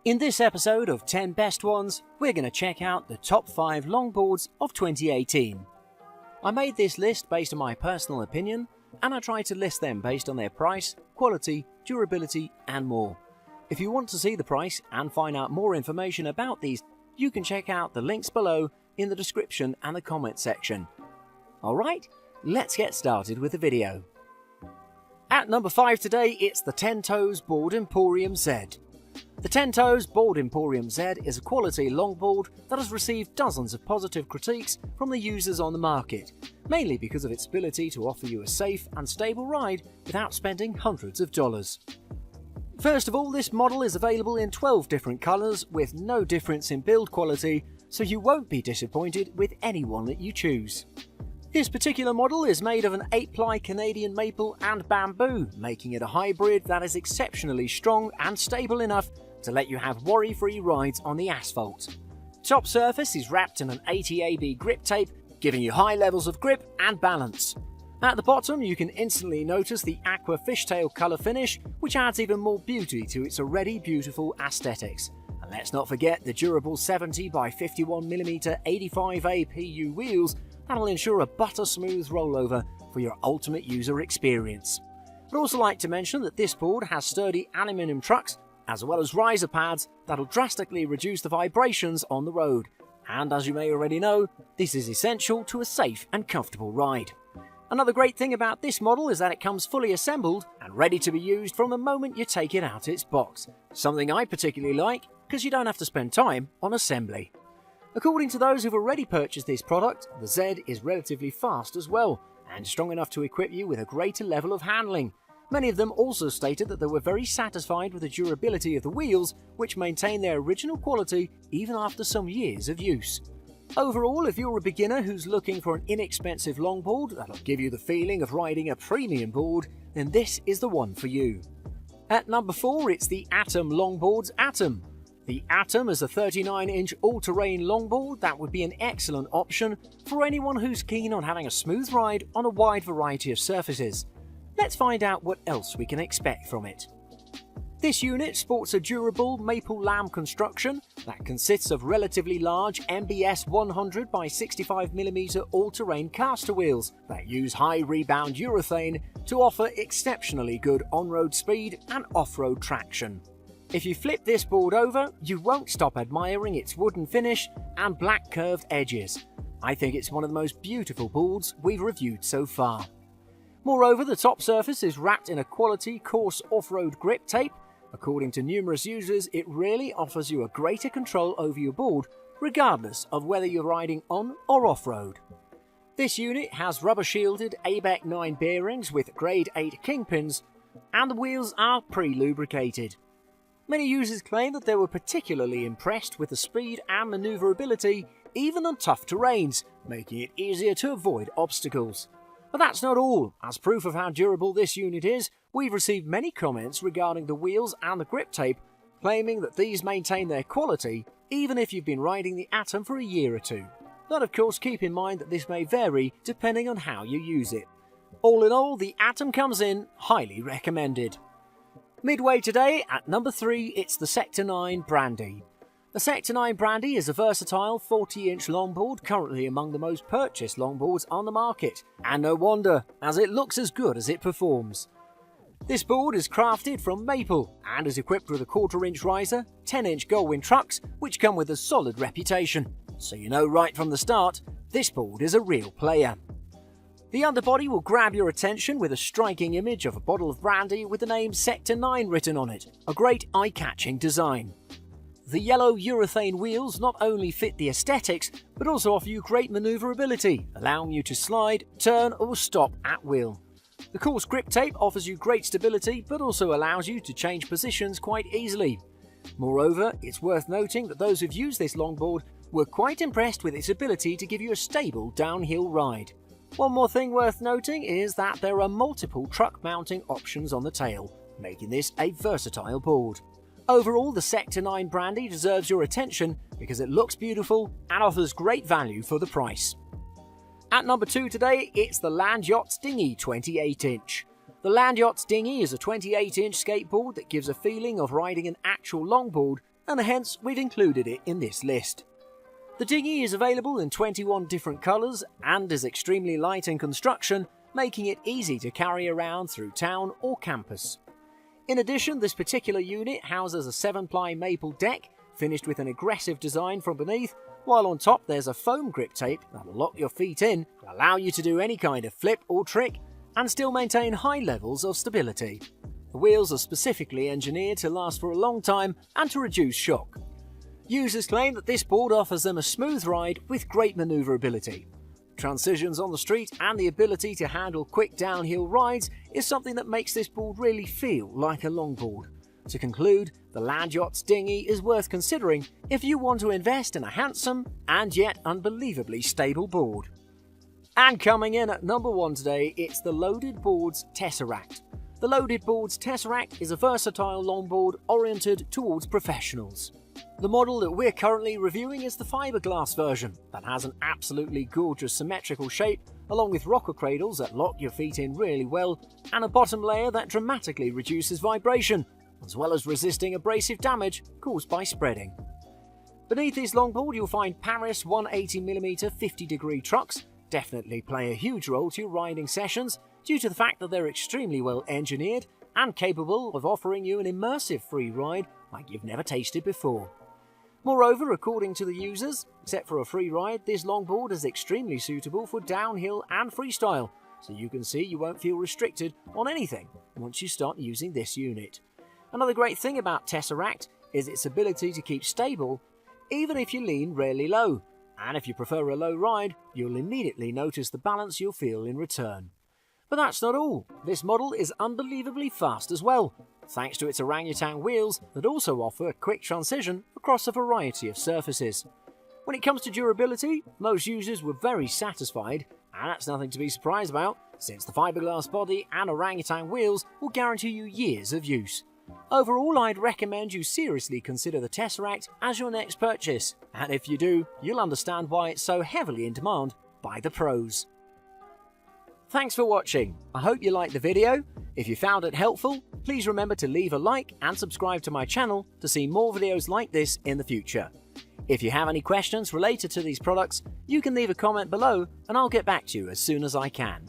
In this episode of 10 Best Ones, we're going to check out the top 5 longboards of 2018. I made this list based on my personal opinion, and I tried to list them based on their price, quality, durability, and more. If you want to see the price and find out more information about these, you can check out the links below in the description and the comment section. Alright, let's get started with the video. At number 5 today, it's the 10 Toes Board Emporium Z. The 10 Toes Board Emporium Z is a quality longboard that has received dozens of positive critiques from the users on the market, mainly because of its ability to offer you a safe and stable ride without spending hundreds of dollars. First of all, this model is available in 12 different colours with no difference in build quality, so you won't be disappointed with any one that you choose. This particular model is made of an 8-ply Canadian maple and bamboo, making it a hybrid that is exceptionally strong and stable enough to let you have worry-free rides on the asphalt. Top surface is wrapped in an 80 AB grip tape, giving you high levels of grip and balance. At the bottom, you can instantly notice the aqua fishtail colour finish, which adds even more beauty to its already beautiful aesthetics. And let's not forget the durable 70 by 51mm 85 APU wheels that'll ensure a butter-smooth rollover for your ultimate user experience. I'd also like to mention that this board has sturdy aluminium trucks, as well as riser pads that'll drastically reduce the vibrations on the road. And as you may already know, this is essential to a safe and comfortable ride. Another great thing about this model is that it comes fully assembled and ready to be used from the moment you take it out its box. Something I particularly like, because you don't have to spend time on assembly. According to those who've already purchased this product, the Z is relatively fast as well, and strong enough to equip you with a greater level of handling. Many of them also stated that they were very satisfied with the durability of the wheels, which maintain their original quality even after some years of use. Overall, if you're a beginner who's looking for an inexpensive longboard that'll give you the feeling of riding a premium board, then this is the one for you. At number 4, it's the Atom Longboards Atom. The Atom is a 39-inch all-terrain longboard that would be an excellent option for anyone who's keen on having a smooth ride on a wide variety of surfaces. Let's find out what else we can expect from it. This unit sports a durable maple lamb construction that consists of relatively large MBS 100 by 65mm all-terrain caster wheels that use high rebound urethane to offer exceptionally good on-road speed and off-road traction. If you flip this board over, you won't stop admiring its wooden finish and black curved edges. I think it's one of the most beautiful boards we've reviewed so far. Moreover, the top surface is wrapped in a quality coarse off-road grip tape. According to numerous users, it really offers you a greater control over your board, regardless of whether you're riding on or off-road. This unit has rubber-shielded ABEC 9 bearings with grade 8 kingpins, and the wheels are pre-lubricated. Many users claim that they were particularly impressed with the speed and manoeuvrability, even on tough terrains, making it easier to avoid obstacles. But that's not all. As proof of how durable this unit is, we've received many comments regarding the wheels and the grip tape, claiming that these maintain their quality even if you've been riding the Atom for a year or two. But of course, keep in mind that this may vary depending on how you use it. All in all, the Atom comes in highly recommended. Midway today, at number 3, it's the Sector 9 Brandy. The Sector 9 Brandy is a versatile 40-inch longboard currently among the most purchased longboards on the market, and no wonder, as it looks as good as it performs. This board is crafted from maple and is equipped with a 1/4-inch riser, 10-inch Gullwing trucks, which come with a solid reputation, so you know right from the start, this board is a real player. The underbody will grab your attention with a striking image of a bottle of brandy with the name Sector 9 written on it, a great eye-catching design. The yellow urethane wheels not only fit the aesthetics, but also offer you great manoeuvrability, allowing you to slide, turn or stop at will. The coarse grip tape offers you great stability, but also allows you to change positions quite easily. Moreover, it's worth noting that those who've used this longboard were quite impressed with its ability to give you a stable downhill ride. One more thing worth noting is that there are multiple truck mounting options on the tail, making this a versatile board. Overall, the Sector 9 Brandy deserves your attention because it looks beautiful and offers great value for the price. At number 2 today, it's the Land Yachts Dinghy 28-inch. The Land Yachts Dinghy is a 28-inch skateboard that gives a feeling of riding an actual longboard and hence we've included it in this list. The dinghy is available in 21 different colours and is extremely light in construction, making it easy to carry around through town or campus. In addition, this particular unit houses a 7-ply maple deck finished with an aggressive design from beneath, while on top there's a foam grip tape that'll lock your feet in to allow you to do any kind of flip or trick and still maintain high levels of stability. The wheels are specifically engineered to last for a long time and to reduce shock. Users claim that this board offers them a smooth ride with great manoeuvrability. Transitions on the street and the ability to handle quick downhill rides is something that makes this board really feel like a longboard. To conclude, the Land Yachts Dinghy is worth considering if you want to invest in a handsome and yet unbelievably stable board. And coming in at number 1 today, it's the Loaded Boards Tesseract. The Loaded Boards Tesseract is a versatile longboard oriented towards professionals. The model that we're currently reviewing is the fiberglass version that has an absolutely gorgeous symmetrical shape, along with rocker cradles that lock your feet in really well, and a bottom layer that dramatically reduces vibration, as well as resisting abrasive damage caused by spreading. Beneath this longboard you'll find Paris 180mm 50-degree trucks, definitely play a huge role to your riding sessions due to the fact that they're extremely well engineered and capable of offering you an immersive free ride like you've never tasted before. Moreover, according to the users, except for a free ride, this longboard is extremely suitable for downhill and freestyle, so you can see you won't feel restricted on anything once you start using this unit. Another great thing about Tesseract is its ability to keep stable even if you lean really low, and if you prefer a low ride, you'll immediately notice the balance you'll feel in return. But that's not all. This model is unbelievably fast as well, thanks to its orangutan wheels that also offer a quick transition across a variety of surfaces. When it comes to durability, most users were very satisfied, and that's nothing to be surprised about, since the fiberglass body and orangutan wheels will guarantee you years of use. Overall, I'd recommend you seriously consider the Tesseract as your next purchase, and if you do, you'll understand why it's so heavily in demand by the pros. Thanks for watching. I hope you liked the video. If you found it helpful, please remember to leave a like and subscribe to my channel to see more videos like this in the future. If you have any questions related to these products, you can leave a comment below and I'll get back to you as soon as I can.